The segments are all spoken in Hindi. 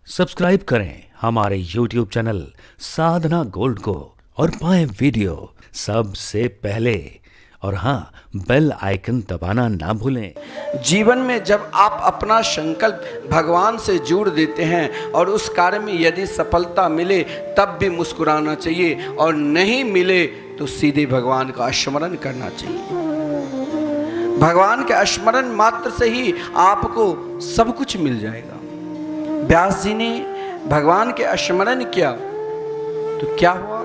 सब्सक्राइब करें हमारे YouTube चैनल साधना गोल्ड को और पाएं वीडियो सबसे पहले। और हाँ, बेल आइकन दबाना ना भूलें। जीवन में जब आप अपना संकल्प भगवान से जोड़ देते हैं और उस कार्य में यदि सफलता मिले तब भी मुस्कुराना चाहिए, और नहीं मिले तो सीधे भगवान का स्मरण करना चाहिए। भगवान के स्मरण मात्र से ही आपको सब कुछ मिल जाएगा। व्यास जी ने भगवान के स्मरण किया तो क्या हुआ?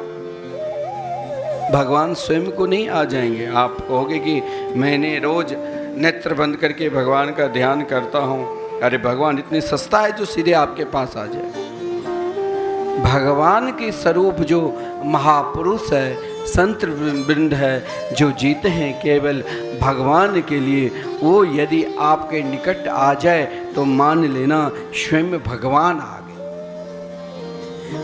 भगवान स्वयं को नहीं आ जाएंगे। आप कहोगे कि मैंने रोज नेत्र बंद करके भगवान का ध्यान करता हूँ। अरे भगवान इतनी सस्ता है जो सीधे आपके पास आ जाए? भगवान के स्वरूप जो महापुरुष है, संत वृंद है, जो जीते हैं केवल भगवान के लिए, वो यदि आपके निकट आ जाए तो मान लेना स्वयं भगवान आ गए।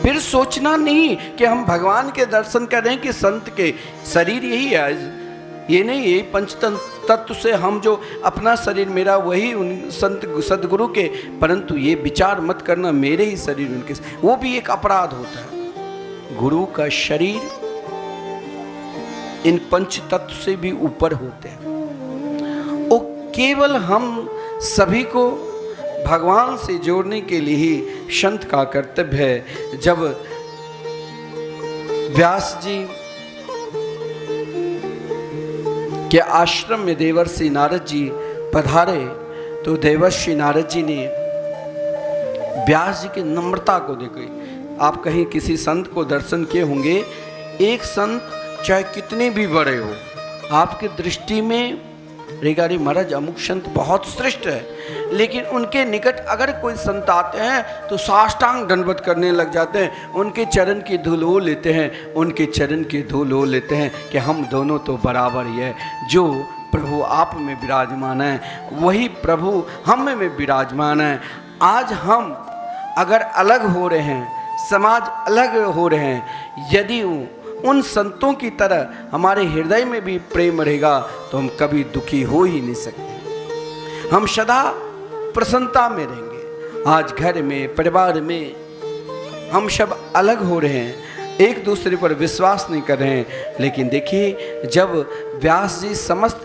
फिर सोचना नहीं कि हम भगवान के दर्शन कर रहे हैं कि संत के शरीर यही है, ये नहीं, ये पंच तत्व से हम जो अपना शरीर मेरा वही उन संत सदगुरु के, परंतु ये विचार मत करना मेरे ही शरीर उनके, वो भी एक अपराध होता है। गुरु का शरीर इन पंच तत्व से भी ऊपर होते हैं। वो केवल हम सभी को भगवान से जोड़ने के लिए ही संत का कर्तव्य है। जब व्यास जी के आश्रम में देवर्षि नारद जी पधारे तो देवर्षि नारद जी ने व्यास जी की नम्रता को देखी। आप कहीं किसी संत को दर्शन किए होंगे, एक संत चाहे कितने भी बड़े हो, आपकी दृष्टि में रेगारी महाराज अमुक संत बहुत श्रेष्ठ है, लेकिन उनके निकट अगर कोई संत आते हैं तो साष्टांग दंडवत करने लग जाते हैं, उनके चरण की धूल वो लेते हैं, उनके चरण की धूल वो लेते हैं कि हम दोनों तो बराबर ही है। जो प्रभु आप में विराजमान है वही प्रभु हम में विराजमान है। आज हम अगर अलग हो रहे हैं, समाज अलग हो रहे हैं, यदि उन संतों की तरह हमारे हृदय में भी प्रेम रहेगा तो हम कभी दुखी हो ही नहीं सकते। हम सदा प्रसन्नता में रहेंगे। आज घर में, परिवार में हम सब अलग हो रहे हैं, एक दूसरे पर विश्वास नहीं कर रहे हैं। लेकिन देखिए, जब व्यास जी समस्त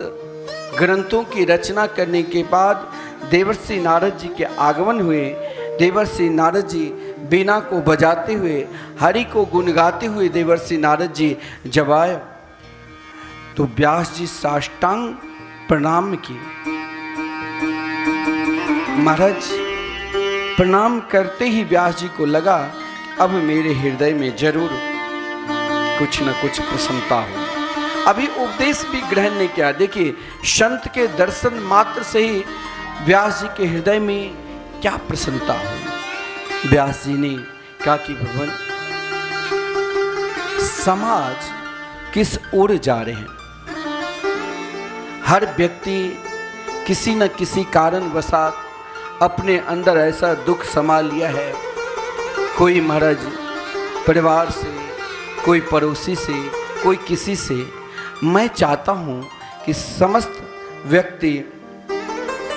ग्रंथों की रचना करने के बाद देवर्षि नारद जी के आगमन हुए, देवर्षि नारद जी बीना को बजाते हुए, हरि को गुनगाते हुए देवर्षि नारद जी जब आए तो व्यास जी साष्टांग प्रणाम किए। महाराज प्रणाम करते ही व्यास जी को लगा अब मेरे हृदय में जरूर कुछ न कुछ प्रसन्नता हो। अभी उपदेश भी ग्रहण नहीं किया। देखिए, संत के दर्शन मात्र से ही व्यास जी के हृदय में क्या प्रसन्नता हो। व्यास जी ने कहा कि भगवान, समाज किस ओर जा रहे हैं? हर व्यक्ति किसी न किसी कारणवशात अपने अंदर ऐसा दुख समा लिया है। कोई महाराज परिवार से, कोई पड़ोसी से, कोई किसी से। मैं चाहता हूँ कि समस्त व्यक्ति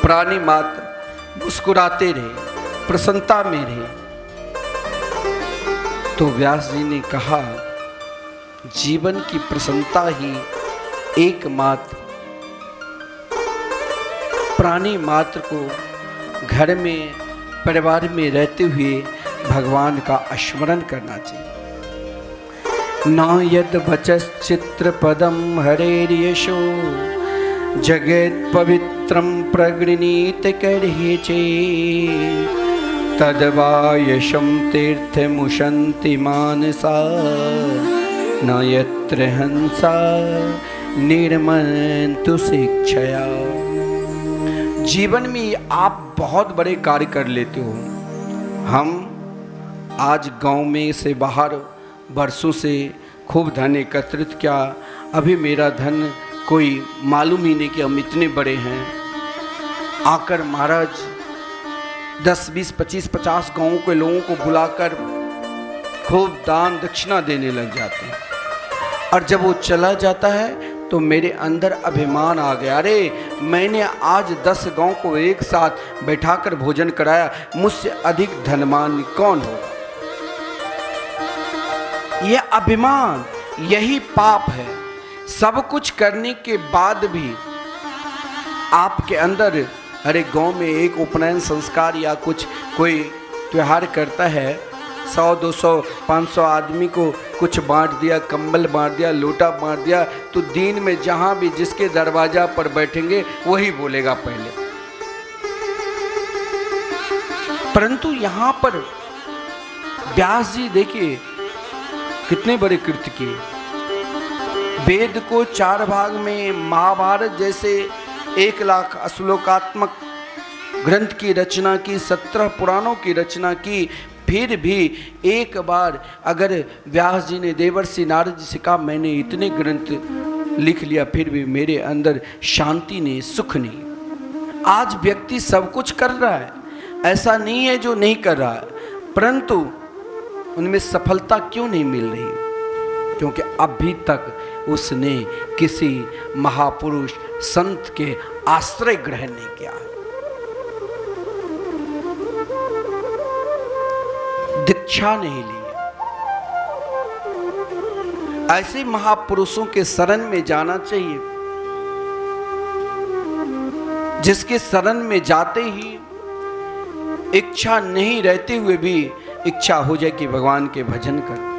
प्राणी मात्र मुस्कुराते रहे, प्रसन्नता में रहे। तो व्यास जी ने कहा, जीवन की प्रसन्नता ही एकमात्र प्राणी मात्र को घर में, परिवार में रहते हुए भगवान का स्मरण करना चाहिए। न यद वचश्चित्र पदम हरेर्यशो जगत पवित्रम प्रगृणीत करहे चे तदवा यशम तीर्थमुशन्ति मानसा न यत्र हंसा निर्मन्तु शिक्षया। जीवन में आप बहुत बड़े कार्य कर लेते हो। हम आज गांव में से बाहर वर्षों से खूब धन एकत्रित किया, अभी मेरा धन कोई मालूम ही नहीं कि हम इतने बड़े हैं। आकर महाराज 10, 20, 25, 50 गाँव के लोगों को बुलाकर खूब दान दक्षिणा देने लग जाते हैं। और जब वो चला जाता है तो मेरे अंदर अभिमान आ गया, अरे मैंने आज 10 गांव को एक साथ बैठाकर भोजन कराया, मुझसे अधिक धनवान कौन होगा। यह अभिमान, यही पाप है। सब कुछ करने के बाद भी आपके अंदर, अरे गांव में एक उपनयन संस्कार या कुछ कोई त्योहार करता है, 100, 200, 500 आदमी को कुछ बांट दिया, कंबल बांट दिया, लोटा बांट दिया, तो दिन में जहां भी जिसके दरवाजा पर बैठेंगे वही बोलेगा पहले। परंतु यहां पर व्यास जी देखिए कितने बड़े कृत्य किए। वेद को 4 भाग में, महाभारत जैसे 1 लाख श्लोकात्मक ग्रंथ की रचना की, 17 पुराणों की रचना की, फिर भी एक बार अगर व्यास जी ने देवर्षि नारद जी से कहा मैंने इतने ग्रंथ लिख लिया फिर भी मेरे अंदर शांति नहीं, सुख नहीं। आज व्यक्ति सब कुछ कर रहा है, ऐसा नहीं है जो नहीं कर रहा है, परंतु उनमें सफलता क्यों नहीं मिल रही? क्योंकि अभी तक उसने किसी महापुरुष संत के आश्रय ग्रहण नहीं किया, दीक्षा नहीं ली। ऐसे महापुरुषों के शरण में जाना चाहिए, जिसके शरण में जाते ही इच्छा नहीं रहते हुए भी इच्छा हो जाए कि भगवान के भजन कर।